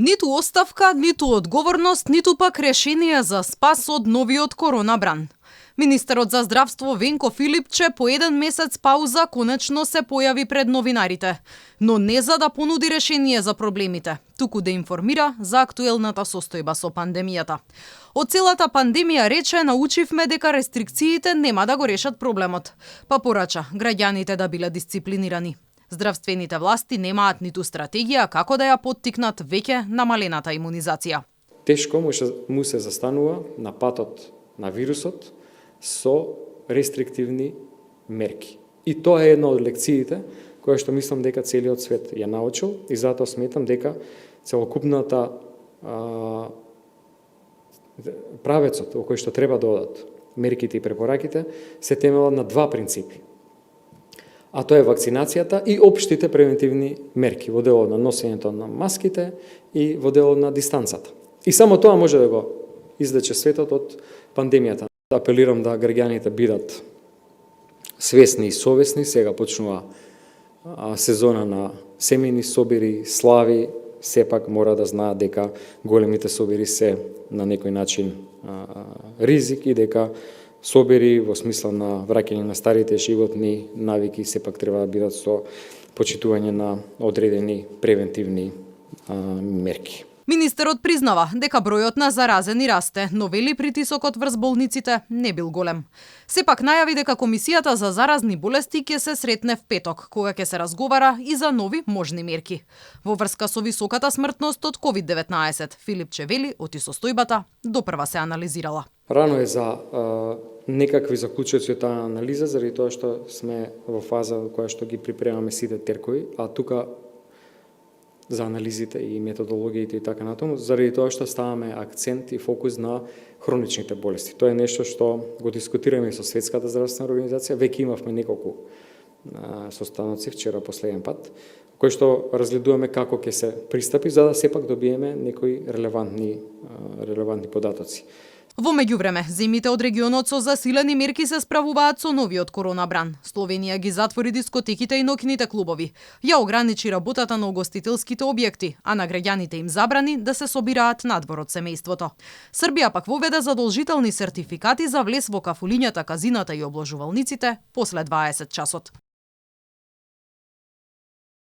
Ниту оставка, ниту одговорност, ниту пак решение за спас од новиот коронабран. Министерот за здравство Венко Филипче по еден месец пауза конечно се појави пред новинарите, но не за да понуди решение за проблемите, туку да информира за актуелната состојба со пандемијата. Од целата пандемија рече научивме дека рестрикциите нема да го решат проблемот, па порача граѓаните да биле дисциплинирани. Здравствените власти немаат ниту стратегија како да ја поттикнат веќе намалената имунизација. Тешко му се застанува на патот на вирусот со рестриктивни мерки. И тоа е една од лекциите која што мислам дека целиот свет ја научил и затоа сметам дека целокупната правецот во кој што треба да одат мерките и препораките се темелат на два принципи. А тоа е вакцинацијата и општите превентивни мерки во делот на носењето на маските и во делот на дистанцата. И само тоа може да го излече светот од пандемијата. Апелирам да граѓаните бидат свесни и совесни. Сега почнува сезона на семејни собири, слави. Сепак мора да знаат дека големите собири се на некој начин ризик и дека собири во смисла на враќање на старите животни навики сепак треба да бидат со почитување на одредени превентивни мерки. Министерот признава дека бројот на заразени расте, но вели притисокот врз болниците не бил голем. Сепак најави дека Комисијата за заразни болести ќе се сретне в петок, кога ќе се разговара и за нови можни мерки. Во врска со високата смртност од COVID-19, Филипче вели оти состојбата допрва се анализирала. Рано е за некакви заклучоци од таа анализа, заради тоа што сме во фаза која што ги припремаме сите теркови, а тука за анализите и методологиите и така натаму, заради тоа што ставаме акцент и фокус на хроничните болести. Тоа е нешто што го дискутираме со Светската здравствена организација, веќе имавме неколку состаноци вчера последен пат, кои што разгледуваме како ќе се пристапи за да сепак добиеме некои релевантни податоци. Во меѓувреме, земјите од регионот со засилени мерки се справуваат со новиот коронабран. Словенија ги затвори дискотеките и ноќните клубови, ја ограничи работата на угостителските објекти, а на граѓаните им забрани да се собираат надвор од семејството. Србија пак воведе задолжителни сертификати за влез во кафулињата, казината и обложувалниците после 20 часот.